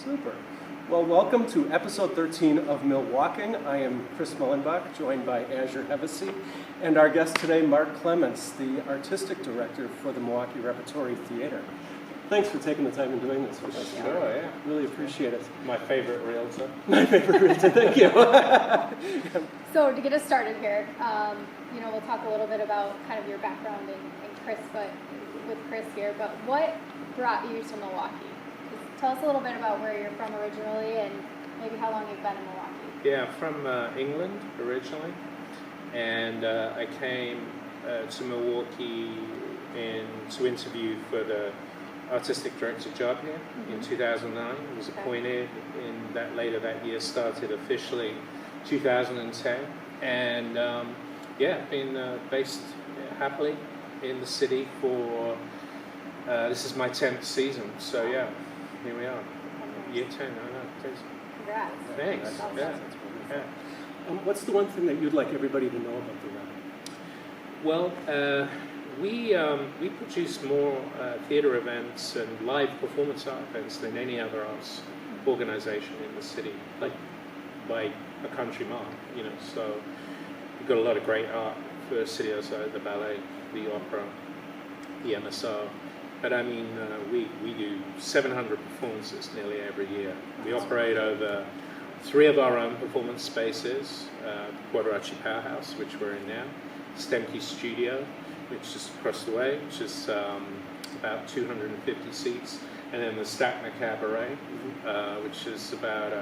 Super. Well, welcome to episode 13 of Milwauking. I am Chris Mullenbach, joined by Azure Hevesy, and our guest today, Mark Clements, the artistic director for the Milwaukee Repertory Theater. Thanks for taking the time and doing this with us. Sure, yeah. Really appreciate it. My favorite realtor. My favorite realtor, thank you. So to get us started here, we'll talk a little bit about kind of your background and Chris, with Chris here, but what brought you to Milwaukee? Just tell us a little bit about where you're from originally and maybe how long you've been in Milwaukee. Yeah, from England originally, and I came to Milwaukee to interview for the artistic director job here in 2009. I was appointed in that later that year, started officially 2010, and been based happily in the city for this is my 10th season. So yeah, here we are, year 10. I know. Congrats. Thanks. Awesome. Yeah. What's the one thing that you'd like everybody to know about the Rep? Well, we produce more theatre events and live performance art events than any other arts organisation in the city, like by a country mile. So we've got a lot of great art for the city outside, the ballet, the opera, the MSR. But I mean, we do 700 performances nearly every year. We operate over 3 of our own performance spaces, Quadracci Powerhouse, which we're in now, Stemke Studio, which is across the way, which is about 250 seats, and then the Stackner Cabaret, which is about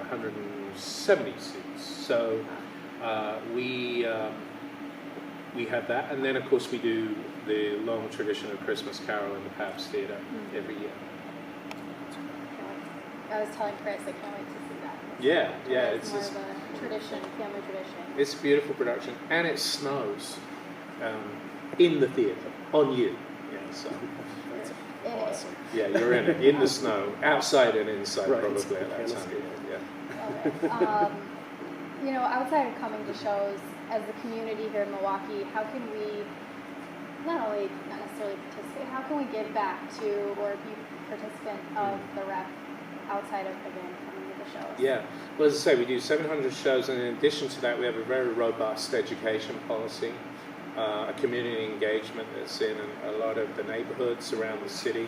170 seats. So we have that, and then of course we do the long tradition of Christmas Carol in the Pabst Theatre every year. I was telling Chris, I can't wait to see that. Yeah, it's more of a tradition, family tradition. It's a beautiful production, and it snows in the theatre on you. Yeah, so Awesome. yeah, you're in it, in the snow, outside and inside, Right. probably at that time. Yeah. Love it. Outside of coming to shows, as a community here in Milwaukee, how can we not necessarily participate, how can we give back to or be participant of the Rep outside of, again, coming to the shows? Yeah, well, as I say, we do 700 shows, and in addition to that, we have a very robust education policy, a community engagement that's in a lot of the neighborhoods around the city.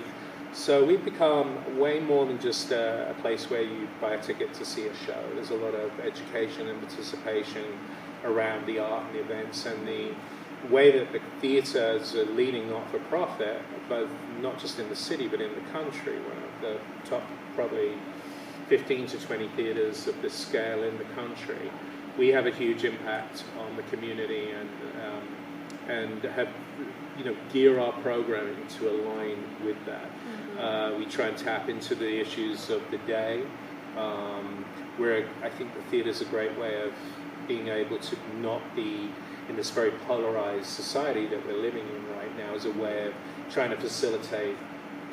So we've become way more than just a place where you buy a ticket to see a show. There's a lot of education and participation around the art and the events, and the way that the theatres are leading not-for-profit, both not just in the city but in the country. One of the top probably 15 to 20 theatres of this scale in the country. We have a huge impact on the community and have gear our programming to align with that. We try and tap into the issues of the day, where I think the theatre is a great way of being able to not be in this very polarized society that we're living in right now, as a way of trying to facilitate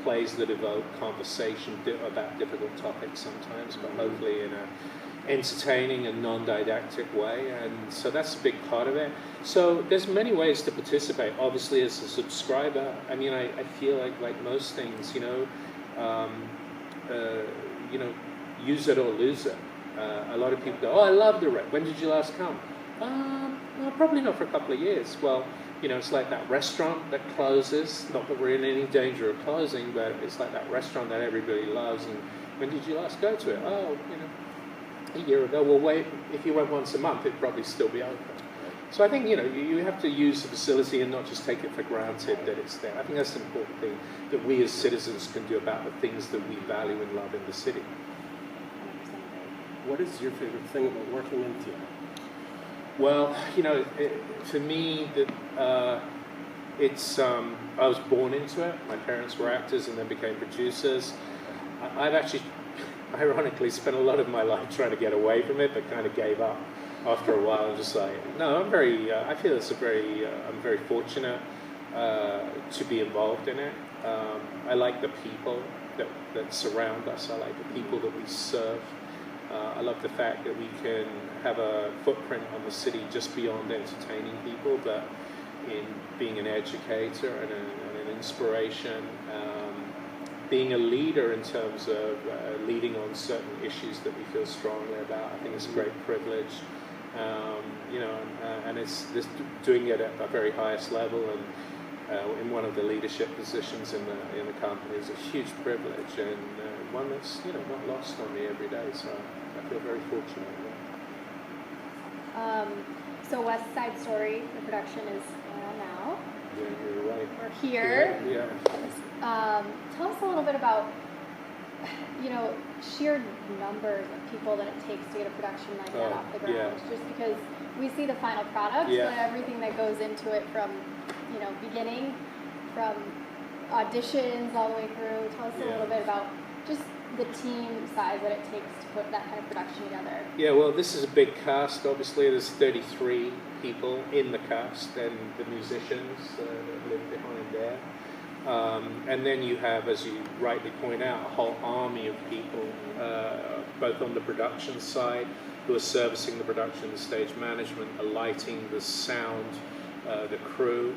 plays that evoke conversation about difficult topics sometimes, but hopefully in an entertaining and non-didactic way. And so that's a big part of it. So there's many ways to participate. Obviously, as a subscriber, I mean, I feel like most things, use it or lose it. A lot of people go, "Oh, I love the Rep. When did you last come?" Well, probably not for a couple of years. Well, it's like that restaurant that closes. Not that we're in any danger of closing, but it's like that restaurant that everybody loves. And when did you last go to it? Oh, a year ago. Well, wait, if you went once a month, it'd probably still be open. So I think, you have to use the facility and not just take it for granted that it's there. I think that's the important thing that we as citizens can do about the things that we value and love in the city. What is your favorite thing about working in theater? Well, for me, it's I was born into it. My parents were actors and then became producers. I've actually, ironically, spent a lot of my life trying to get away from it, but kind of gave up after a while. I'm just like, no, I'm very. I feel I'm very fortunate to be involved in it. I like the people that surround us. I like the people that we serve. I love the fact that we can have a footprint on the city just beyond entertaining people, but in being an educator and an inspiration. being a leader in terms of leading on certain issues that we feel strongly about. I think it's a great privilege, and it's this, doing it at the very highest level and in one of the leadership positions in the company is a huge privilege, and one that's not lost on me every day. So I feel very fortunate. So West Side Story, the production is on now. Yeah, you're right. We're here. Yeah. Tell us a little bit about, sheer numbers of people that it takes to get a production like that off the ground. Yeah. Just because we see the final product, but everything that goes into it from, beginning, from auditions all the way through. Tell us a little bit about just the team size that it takes to put that kind of production together. Yeah, well, this is a big cast. Obviously, there's 33 people in the cast, and the musicians that live behind there. And then you have, as you rightly point out, a whole army of people, both on the production side, who are servicing the production, the stage management, the lighting, the sound, the crew.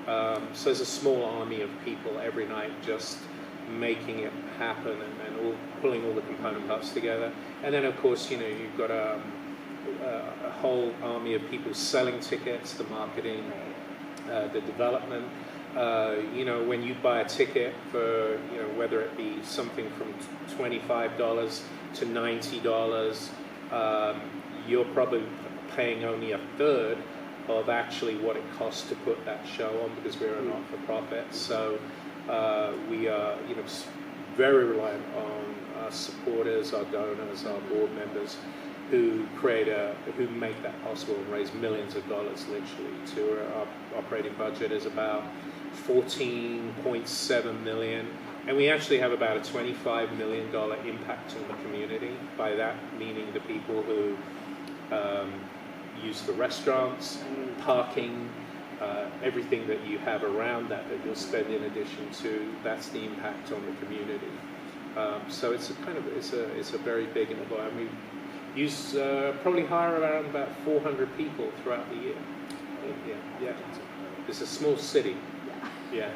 So there's a small army of people every night just making it happen and pulling all the component parts together. And then, of course, you've got a whole army of people selling tickets, the marketing, the development. When you buy a ticket for, whether it be something from $25 to $90, you're probably paying only a third of actually what it costs to put that show on, because we're a not-for-profit. So we are, very reliant on our supporters, our donors, our board members, who make that possible and raise millions of dollars, literally. Our operating budget is about $14.7 million, and we actually have about a $25 million impact on the community. By that meaning the people who use the restaurants, parking, everything that you have around that you'll spend in addition to, that's the impact on the community. So it's a very big environment. We use probably hire around about 400 people throughout the year. Yeah. It's a small city. Yeah.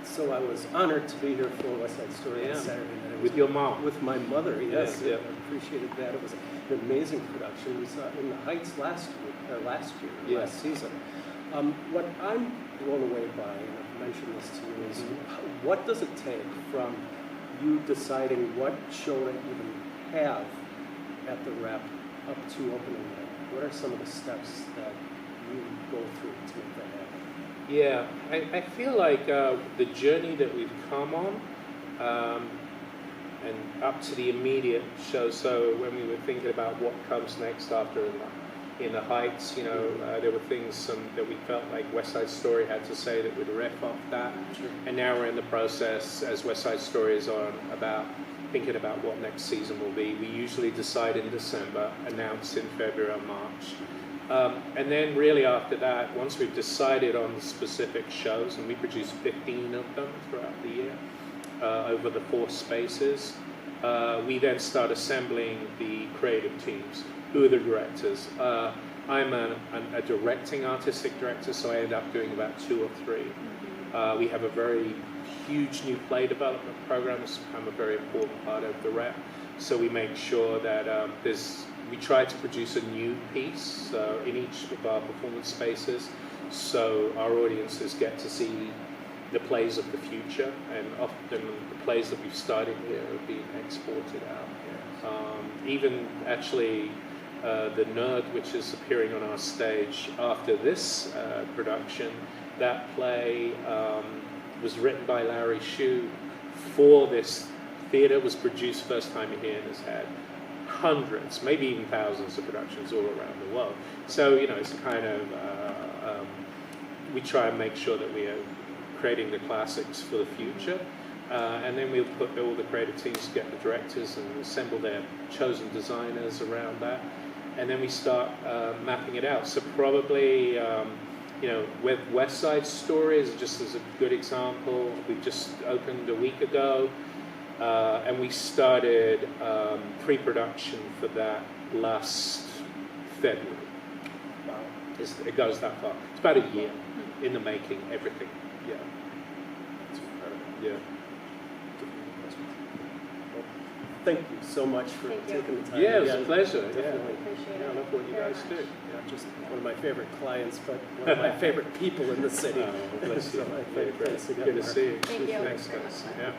So I was honored to be here for West Side Story on Saturday night. With your mom? With my mother, yes. Yeah. I appreciated that. It was an amazing production. We saw it in the Heights last season. What I'm blown away by, and I've mentioned this to you, is what does it take from you deciding what show to even have at the Rep up to opening night? What are some of the steps that you go through to make that happen? Yeah, I feel like the journey that we've come on, and up to the immediate show. So when we were thinking about what comes next after in the Heights, there were things that we felt like West Side Story had to say that would riff off that. Sure. And now we're in the process, as West Side Story is on, about thinking about what next season will be. We usually decide in December, announce in February or March. And then really after that, once we've decided on the specific shows, and we produce 15 of them throughout the year, over the 4 spaces, we then start assembling the creative teams. Who are the directors? I'm a directing artistic director, so I end up doing about 2 or 3. We have a very huge new play development program. It's become a very important part of the Rep. So we make sure that we try to produce a new piece in each of our performance spaces, so our audiences get to see the plays of the future, and often the plays that we've started here are being exported out. Even actually The Nerd, which is appearing on our stage after this production, that play was written by Larry Shue for this theater, was produced first time here, and has had hundreds, maybe even thousands of productions all around the world. So, it's kind of, we try and make sure that we are creating the classics for the future. And then we'll put all the creative teams together, the directors, and assemble their chosen designers around that. And then we start mapping it out. So probably, with West Side Stories, just as a good example, we've just opened a week ago. And we started pre-production for that last February. Wow. It goes that far. It's about a year in the making, everything. Yeah. That's incredible. thank you so much for Thank you. taking the time. Yeah, it was a pleasure. Definitely. Appreciate Yeah, I it. love what you very guys much. do. Yeah, just one of my favorite clients, but one of my favorite people in the city. Oh, bless you. So, Yeah, great. thanks again, Good to Mark. see you. Thank you. Thanks, guys. Yeah.